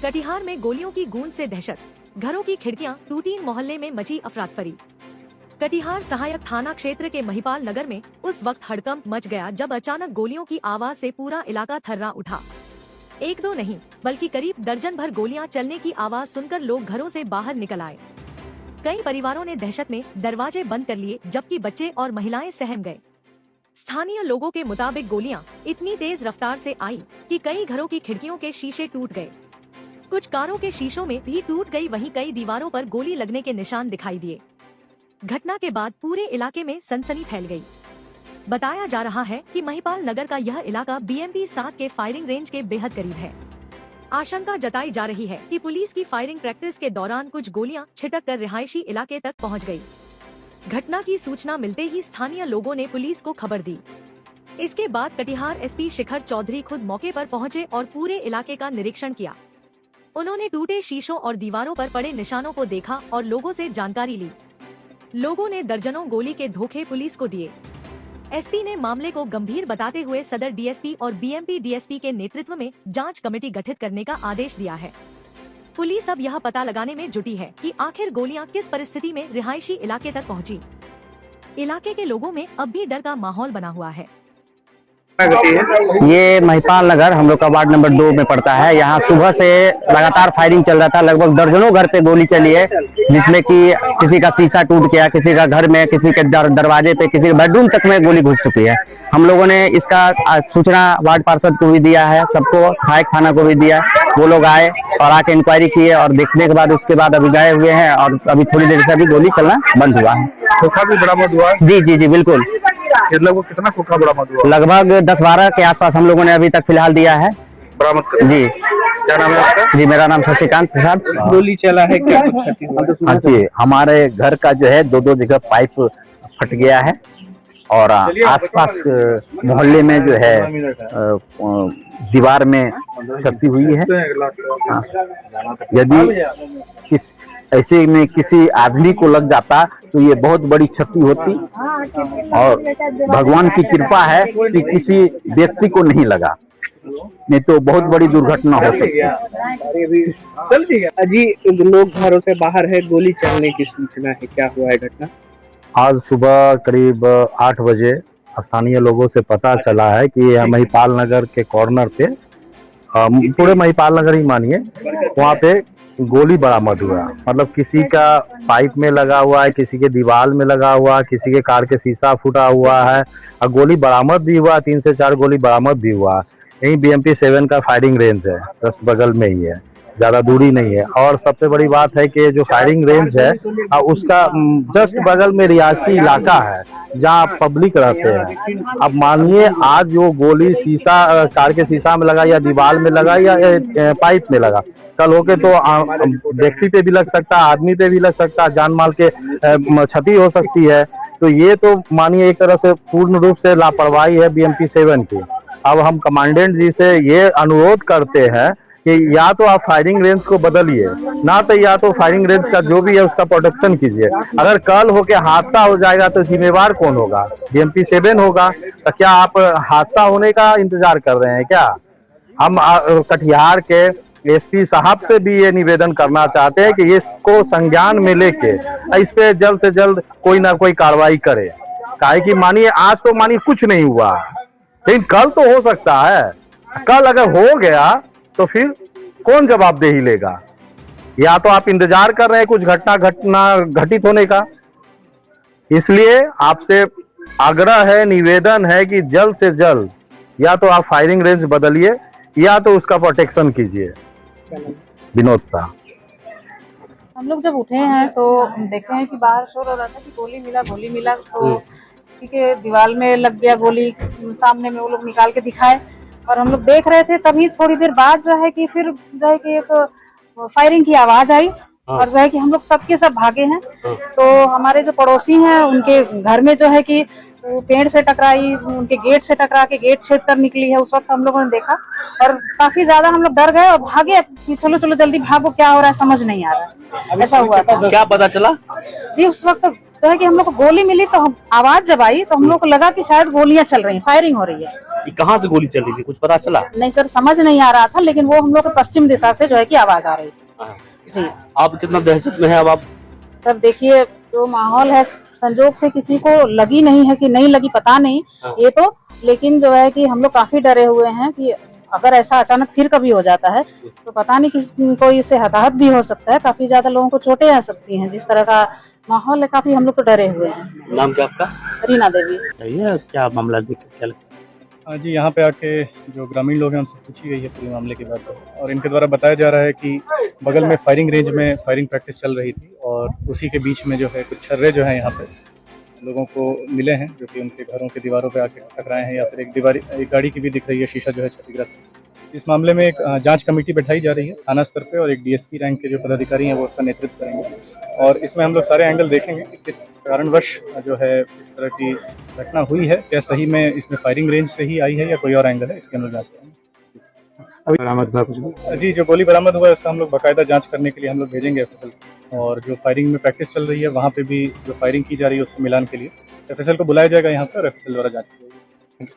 कटिहार में गोलियों की गूंज से दहशत, घरों की खिड़कियां टूटी, मोहल्ले में मची अफरातफरी। कटिहार सहायक थाना क्षेत्र के महिपाल नगर में उस वक्त हड़कंप मच गया जब अचानक गोलियों की आवाज से पूरा इलाका थर्रा उठा। एक दो नहीं बल्कि करीब दर्जन भर गोलियां चलने की आवाज सुनकर लोग घरों से बाहर निकल आए। कई परिवारों ने दहशत में दरवाजे बंद कर लिए, जबकि बच्चे और महिलाएं सहम गए। स्थानीय लोगों के मुताबिक गोलियां इतनी तेज रफ्तार से आई कि कई घरों की खिड़कियों के शीशे टूट गए। कुछ कारों के शीशों में भी टूट गई, वहीं कई दीवारों पर गोली लगने के निशान दिखाई दिए। घटना के बाद पूरे इलाके में सनसनी फैल गई। बताया जा रहा है कि महिपाल नगर का यह इलाका BMP 7 के फायरिंग रेंज के बेहद करीब है। आशंका जताई जा रही है कि पुलिस की फायरिंग प्रैक्टिस के दौरान कुछ गोलियां छिटक कर रिहायशी इलाके तक पहुंच गई। घटना की सूचना मिलते ही स्थानीय लोगों ने पुलिस को खबर दी। इसके बाद कटिहार SP शिखर चौधरी खुद मौके पर पहुंचे और पूरे इलाके का निरीक्षण किया। उन्होंने टूटे शीशों और दीवारों पर पड़े निशानों को देखा और लोगों से जानकारी ली। लोगों ने दर्जनों गोली के धोखे पुलिस को दिए। SP ने मामले को गंभीर बताते हुए सदर DSP और BMP DSP के नेतृत्व में जांच कमेटी गठित करने का आदेश दिया है। पुलिस अब यह पता लगाने में जुटी है कि आखिर गोलियां किस परिस्थिति में रिहायशी इलाके तक पहुंची। इलाके के लोगों में अब भी डर का माहौल बना हुआ है। ये महिपाल नगर हम लोग का वार्ड नंबर 2 में पड़ता है। यहाँ सुबह से लगातार फायरिंग चल रहा था। लगभग दर्जनों घर से गोली चली है, जिसमें कि किसी का शीशा टूट गया, किसी का घर में, किसी के दरवाजे पे, किसी के बेडरूम तक में गोली घुस चुकी है। हम लोगों ने इसका सूचना वार्ड पार्षद को भी दिया है, सबको, सहायक थाना को भी दिया। वो लोग आए और आके इंक्वायरी किए और देखने के बाद उसके बाद अभी गए हुए हैं और अभी थोड़ी देर से अभी गोली चलना बंद हुआ है। खोखा भी बरामद हुआ? जी बिल्कुल। लगभग कितना खोखा बरामद हुआ? लगभग 10-12 के आसपास हम लोगों ने अभी तक फिलहाल दिया है बरामद। जी। क्या नाम है आपका? जी, मेरा नाम शशिकांत प्रसाद। गोली चला है, क्या कुछ क्षति हुआ? हाँ जी, हमारे घर का जो है 2-2 जगह पाइप फट गया है और आसपास मोहल्ले में जो है दीवार में क्षति हुई है। यदि ऐसे में किसी आदमी को लग जाता तो ये बहुत बड़ी क्षति होती और भगवान की कृपा है कि किसी व्यक्ति को नहीं लगा, नहीं तो बहुत बड़ी दुर्घटना हो सकती है। जी, लोग घरों से बाहर है, गोली चलने की सूचना है, क्या हुआ है घटना? आज सुबह करीब 8 बजे स्थानीय लोगों से पता चला है कि यह महिपाल नगर के कॉर्नर पे, पूरे महिपाल नगर ही मानिए, वहाँ पे गोली बरामद हुआ। मतलब किसी का पाइप में लगा हुआ है, किसी के दीवार में लगा हुआ है, किसी के कार के शीशा फूटा हुआ है और गोली बरामद भी हुआ। 3 से 4 गोली बरामद भी हुआ। यही BMP 7 का फायरिंग रेंज है, जस्ट बगल में ही है, ज्यादा दूरी नहीं है। और सबसे बड़ी बात है कि जो फायरिंग रेंज है उसका जस्ट बगल में रिहायशी इलाका है जहाँ पब्लिक रहते हैं। अब मानिए आज वो गोली शीशा, कार के शीशा में लगा या दीवार में लगा या पाइप में लगा, कल होके तो व्यक्ति पे भी लग सकता है, आदमी पे भी लग सकता है, जान माल के क्षति हो सकती है। तो ये तो मानिए एक तरह से पूर्ण रूप से लापरवाही है BMP 7 की। अब हम कमांडेंट जी से ये अनुरोध करते हैं कि या तो आप फायरिंग रेंज को बदलिए, ना तो या तो फायरिंग रेंज का जो भी है उसका प्रोटेक्शन कीजिए। अगर कल होके हादसा हो जाएगा तो जिम्मेवार कौन होगा? BMP 7 होगा। तो क्या आप हादसा होने का इंतजार कर रहे हैं क्या? हम कटिहार के SP साहब से भी ये निवेदन करना चाहते हैं कि इसको संज्ञान में लेके इस पे जल्द से जल्द कोई ना कोई कार्रवाई करे। काहे कि मानिए आज तो मानिए कुछ नहीं हुआ, लेकिन कल तो हो सकता है। कल अगर हो गया तो फिर कौन जवाबदेही लेगा? या तो आप इंतजार कर रहे हैं कुछ घटना घटित होने का। इसलिए आपसे आग्रह है, निवेदन है कि जल्द से जल्द या तो आप फायरिंग रेंज बदलिए या तो उसका प्रोटेक्शन कीजिए। विनोद शाह। हम लोग जब उठे हैं तो देखे हैं कि बाहर शोर हो रहा था कि गोली मिला तो ठीक है, दीवार में लग गया गोली, सामने में वो लोग निकाल के दिखाए और हम लोग देख रहे थे। तभी थोड़ी देर बाद जो है कि फिर जो है कि एक फायरिंग की आवाज आई हाँ। और जो है कि हम लोग सबके सब भागे हैं। हाँ। तो हमारे जो पड़ोसी हैं उनके घर में जो है कि वो पेड़ से टकराई, उनके गेट से टकरा के गेट छेद कर निकली है। उस वक्त हम लोगों ने देखा और काफी ज्यादा हम लोग डर गए और भागे कि चलो चलो जल्दी भागो, क्या हो रहा है समझ नहीं आ रहा है। ऐसा हुआ था क्या पता चला? जी। उस वक्त तो है कि हम लोग को गोली मिली तो आवाज जब आई तो हम लोग को लगा कि शायद गोलियां चल रही हैं, फायरिंग हो रही है। ये कहाँ से गोली चल रही थी, कुछ पता चला? नहीं सर, समझ नहीं आ रहा था, लेकिन वो हम लोग को पश्चिम दिशा से जो है कि आवाज आ रही थी। हाँ। जी आप कितना दहशत में है अब आप? सर देखिए जो माहौल है, संजोग से किसी को लगी नहीं है कि नहीं लगी पता नहीं हाँ। ये तो, लेकिन जो है कि हम लोग काफी डरे हुए हैं कि अगर ऐसा अचानक फिर कभी हो जाता है तो पता नहीं किस कोई इससे हताहत भी हो सकता है, काफी ज्यादा लोगों को चोटें आ सकती हैं। जिस तरह का माहौल है काफी हम लोग तो डरे हुए हैं। नाम क्या आपका? रीना देवी। ये क्या मामला देख के क्या लगता हाँ जी, यहाँ पे आके जो ग्रामीण लोग हैं उनसे पूछी गई है पूरे मामले की बात और इनके द्वारा बताया जा रहा है कि बगल में फायरिंग रेंज में फायरिंग प्रैक्टिस चल रही थी और उसी के बीच में जो है कुछ छर्रे जो हैं यहाँ पे लोगों को मिले हैं जो कि उनके घरों के दीवारों पे आके टकराए हैं या फिर एक गाड़ी की भी दिख रही है शीशा जो है क्षतिग्रस्त। इस मामले में एक जांच कमेटी बैठाई जा रही है थाना स्तर पे और एक डीएसपी रैंक के जो पदाधिकारी हैं वो उसका नेतृत्व करेंगे और इसमें हम लोग सारे एंगल देखेंगे कि किस कारणवश जो है इस तरह की घटना हुई है, क्या सही में इसमें फायरिंग रेंज से ही आई है या कोई और एंगल है, इसके हम लोग जांच करेंगे। जी, जो गोली बरामद हुआ है उसका हम लोग बाकायदा जांच करने के लिए हम लोग भेजेंगे एफएसएल और जो फायरिंग में प्रैक्टिस चल रही है वहाँ पे भी जो फायरिंग की जा रही है उससे मिलान के लिए एफएसएल को बुलाया जाएगा यहाँ पर और एफएसएल द्वारा जांच की जाएगी।